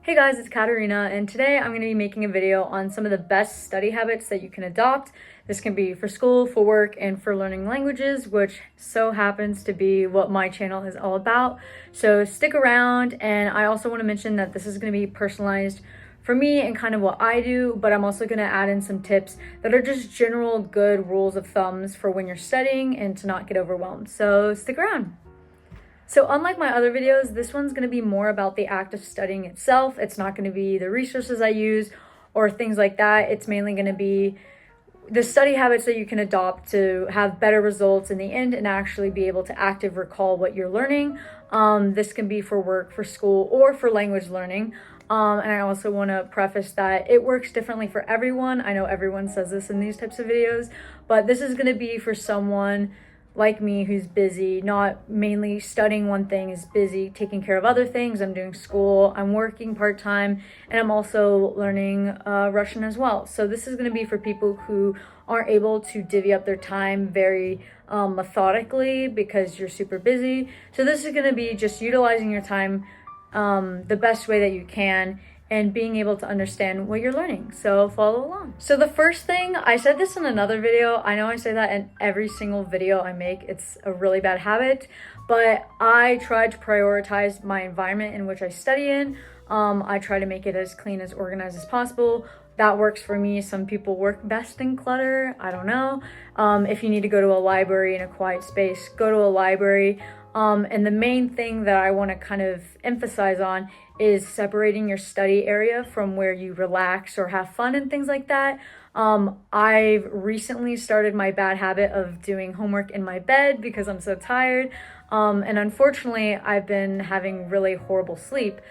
Hey guys, it's Katarina, and today I'm going to be making a video on some of the best study habits that you can adopt. This can be for school, for work, and for learning languages, which so happens to be what my channel is all about. So stick around, and I also want to mention that this is going to be personalized for me and kind of what I do, but I'm also going to add in some tips that are just general good rules of thumbs for when you're studying and to not get overwhelmed. So stick around. So unlike my other videos, this one's going to be more about the act of studying itself. It's not going to be the resources I use or things like that. It's mainly going to be the study habits that you can adopt to have better results in the end and actually be able to active recall what you're learning. This can be for work, for school, or for language learning. And I also want to preface that it works differently for everyone. I know everyone says this in these types of videos, but this is going to be for someone like me who's busy, not mainly studying one thing, is busy taking care of other things. I'm doing school, I'm working part-time, and I'm also learning Russian as well. So this is going to be for people who aren't able to divvy up their time very methodically because you're super busy. So this is going to be just utilizing your time the best way that you can and being able to understand what you're learning. So follow along. So the first thing, I said this in another video, I know I say that in every single video I make, it's a really bad habit, but I try to prioritize my environment in which I study in. I try to make it as clean, as organized as possible. That works for me. Some people work best in clutter, I don't know. If you need to go to a library in a quiet space, go to a library. And the main thing that I want to kind of emphasize on is separating your study area from where you relax or have fun and things like that. I've recently started my bad habit of doing homework in my bed because I'm so tired. And unfortunately, I've been having really horrible sleep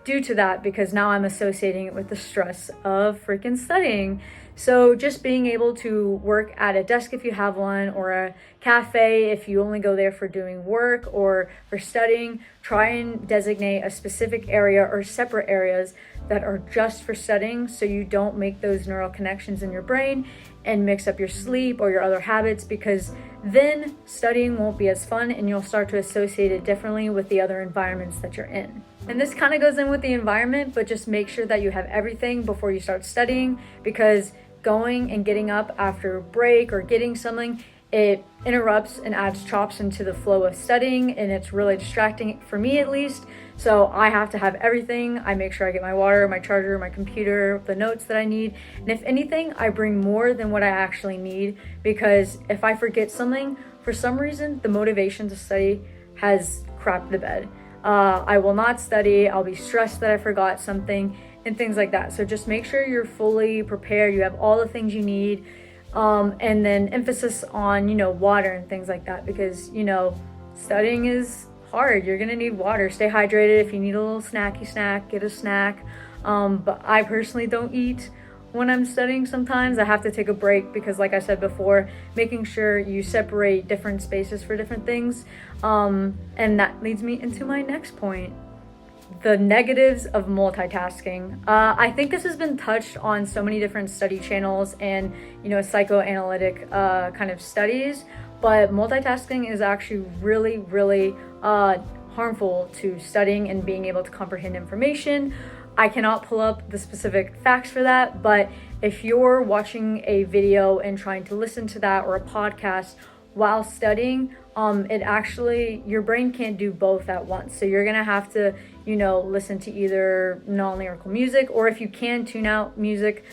due to that because now I'm associating it with the stress of freaking studying. So just being able to work at a desk if you have one, or a cafe if you only go there for doing work or for studying, try and designate a specific area or separate areas that are just for studying so you don't make those neural connections in your brain and mix up your sleep or your other habits, because then studying won't be as fun and you'll start to associate it differently with the other environments that you're in. And this kind of goes in with the environment, but just make sure that you have everything before you start studying, because going and getting up after a break or getting something, it interrupts and adds chops into the flow of studying, and it's really distracting for me at least. So I have to have everything. I make sure I get my water, my charger, my computer, the notes that I need. And if anything, I bring more than what I actually need, because if I forget something, for some reason, the motivation to study has crapped the bed. I will not study. I'll be stressed that I forgot something and things like that. So just make sure you're fully prepared. You have all the things you need. And then emphasis on, water and things like that, because, studying is hard. You're going to need water. Stay hydrated. If you need a little snacky snack, get a snack. But I personally don't eat when I'm studying. Sometimes I have to take a break because, like I said before, making sure you separate different spaces for different things. And that leads me into my next point: the negatives of multitasking. I think this has been touched on so many different study channels and, psychoanalytic kind of studies, but multitasking is actually really, really harmful to studying and being able to comprehend information. I cannot pull up the specific facts for that, but if you're watching a video and trying to listen to that, or a podcast while studying, your brain can't do both at once. So you're gonna have to, listen to either non-lyrical music, or if you can tune out music,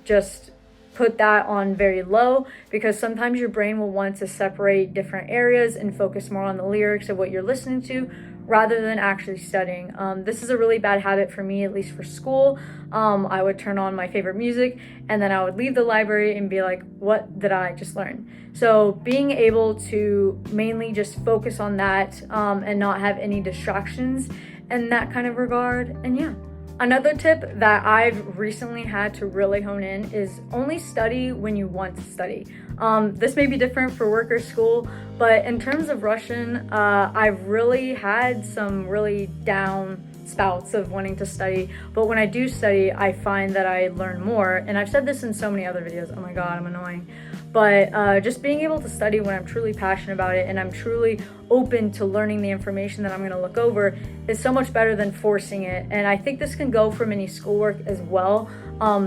just put that on very low, because sometimes your brain will want to separate different areas and focus more on the lyrics of what you're listening to rather than actually studying. This is a really bad habit for me, at least for school. I would turn on my favorite music and then I would leave the library and be like, what did I just learn? So being able to mainly just focus on that and not have any distractions in that kind of regard. And yeah. Another tip that I've recently had to really hone in is only study when you want to study. This may be different for work or school, but in terms of Russian, I've really had some really down spouts of wanting to study, but when I do study, I find that I learn more. And I've said this in so many other videos. Oh my god, I'm annoying. But just being able to study when I'm truly passionate about it and I'm truly open to learning the information that I'm going to look over is so much better than forcing it. And I think this can go for many schoolwork as well.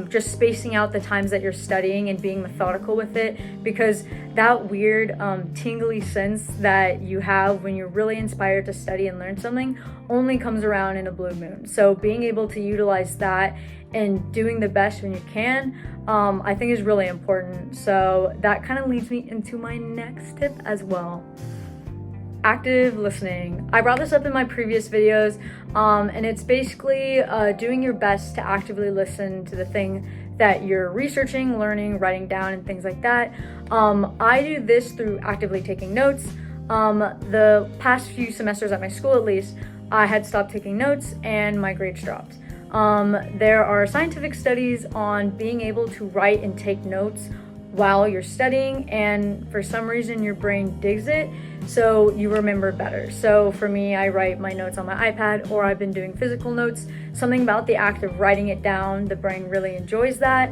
Just spacing out the times that you're studying and being methodical with it, because that weird tingly sense that you have when you're really inspired to study and learn something only comes around in a blue moon. So being able to utilize that and doing the best when you can, I think is really important. So that kind of leads me into my next tip as well. Active listening. I brought this up in my previous videos, and it's basically doing your best to actively listen to the thing that you're researching, learning, writing down, and things like that. I do this through actively taking notes. The past few semesters at my school, at least, I had stopped taking notes and my grades dropped. There are scientific studies on being able to write and take notes while you're studying, and for some reason your brain digs it, so you remember better. So for me, I write my notes on my iPad, or I've been doing physical notes. Something about the act of writing it down, the brain really enjoys that.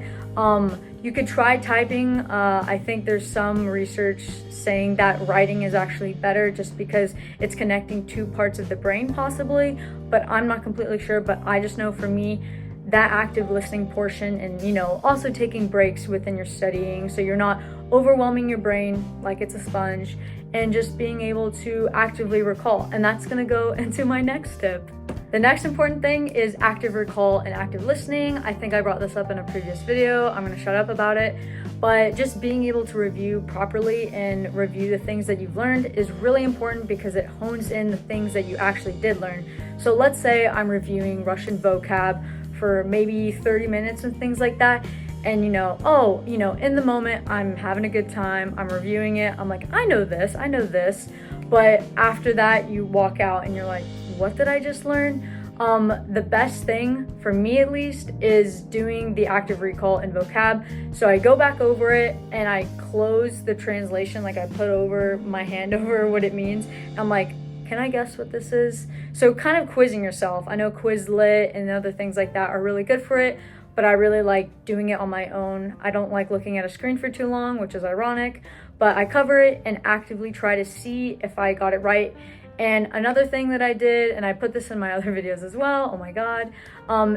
You could try typing. I think there's some research saying that writing is actually better just because it's connecting two parts of the brain possibly, but I'm not completely sure. But I just know for me, that active listening portion, and also taking breaks within your studying so you're not overwhelming your brain like it's a sponge, and just being able to actively recall. And that's going to go into my next tip. The next important thing is active recall and active listening. I think I brought this up in a previous video. I'm going to shut up about it. But just being able to review properly and review the things that you've learned is really important, because it hones in the things that you actually did learn. So let's say I'm reviewing Russian vocab for maybe 30 minutes and things like that. And in the moment, I'm having a good time, I'm reviewing it, I'm like, I know this. But after that, you walk out and you're like, what did I just learn? The best thing, for me at least, is doing the active recall in vocab. So I go back over it and I close the translation, like I put over my hand over what it means. I'm like, can I guess what this is? So kind of quizzing yourself. I know Quizlet and other things like that are really good for it, but I really like doing it on my own. I don't like looking at a screen for too long, which is ironic, but I cover it and actively try to see if I got it right. And another thing that I did, and I put this in my other videos as well, oh my god,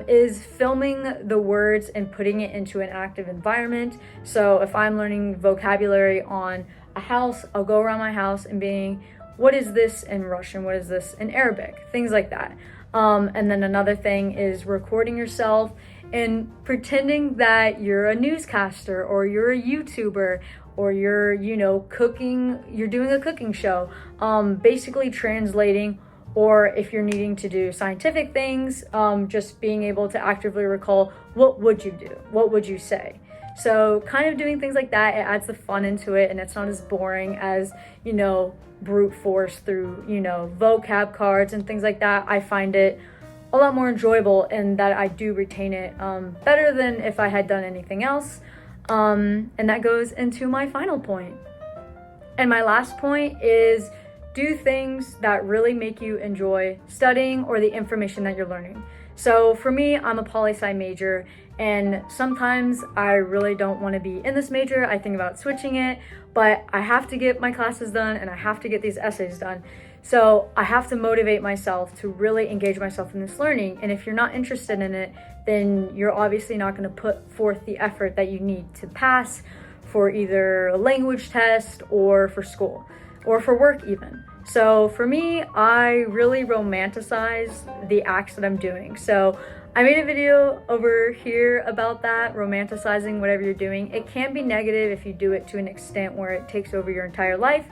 is filming the words and putting it into an active environment. So if I'm learning vocabulary on a house, I'll go around my house and being, what is this in Russian? What is this in Arabic? Things like that. And then another thing is recording yourself and pretending that you're a newscaster, or you're a YouTuber, or you're, cooking, you're doing a cooking show, basically translating, or if you're needing to do scientific things, just being able to actively recall, what would you do? What would you say? So kind of doing things like that, it adds the fun into it, and it's not as boring as, brute force through, vocab cards and things like that. I find it a lot more enjoyable, and that I do retain it better than if I had done anything else. And that goes into my final point. And my last point is do things that really make you enjoy studying or the information that you're learning. So for me, I'm a poli-sci major, and sometimes I really don't want to be in this major. I think about switching it, but I have to get my classes done and I have to get these essays done. So I have to motivate myself to really engage myself in this learning. And if you're not interested in it, then you're obviously not going to put forth the effort that you need to pass for either a language test or for school or for work even. So for me, I really romanticize the acts that I'm doing. So I made a video over here about that, romanticizing whatever you're doing. It can be negative if you do it to an extent where it takes over your entire life.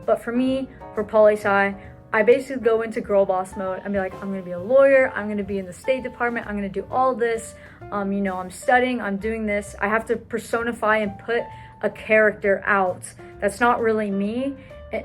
But for me, for poli-sci, I basically go into girl boss mode and be like, I'm gonna be a lawyer, I'm gonna be in the State Department, I'm gonna do all this, I'm studying, I'm doing this. I have to personify and put a character out that's not really me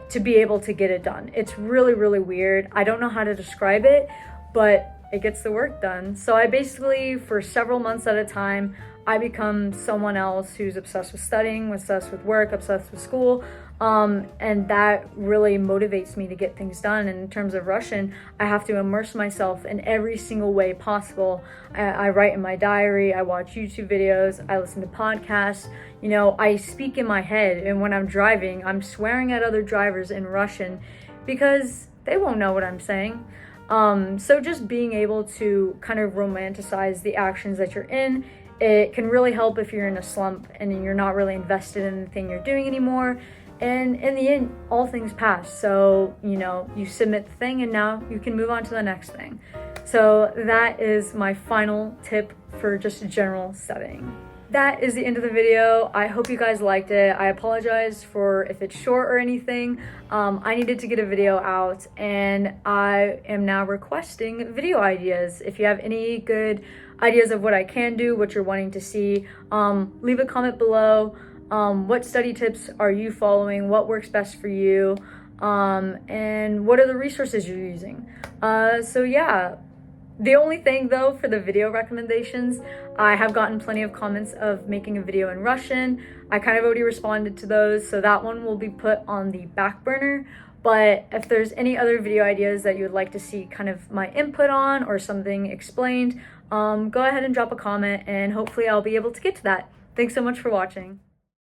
to be able to get it done. It's really, really weird. I don't know how to describe it, but it gets the work done. So I basically, for several months at a time, I become someone else who's obsessed with studying, obsessed with work, obsessed with school. And that really motivates me to get things done. And in terms of Russian, I have to immerse myself in every single way possible. I write in my diary, I watch YouTube videos, I listen to podcasts, I speak in my head. And when I'm driving, I'm swearing at other drivers in Russian because they won't know what I'm saying. So just being able to kind of romanticize the actions that you're in, it can really help if you're in a slump and you're not really invested in the thing you're doing anymore. And in the end, all things pass. So, you submit the thing and now you can move on to the next thing. So that is my final tip for just general studying. That is the end of the video. I hope you guys liked it. I apologize for if it's short or anything. I needed to get a video out and I am now requesting video ideas. If you have any good ideas of what I can do, what you're wanting to see, leave a comment below. What study tips are you following? What works best for you? And what are the resources you're using? So yeah. The only thing though for the video recommendations, I have gotten plenty of comments of making a video in Russian. I kind of already responded to those, so that one will be put on the back burner. But if there's any other video ideas that you would like to see kind of my input on or something explained, go ahead and drop a comment and hopefully I'll be able to get to that. Thanks so much for watching.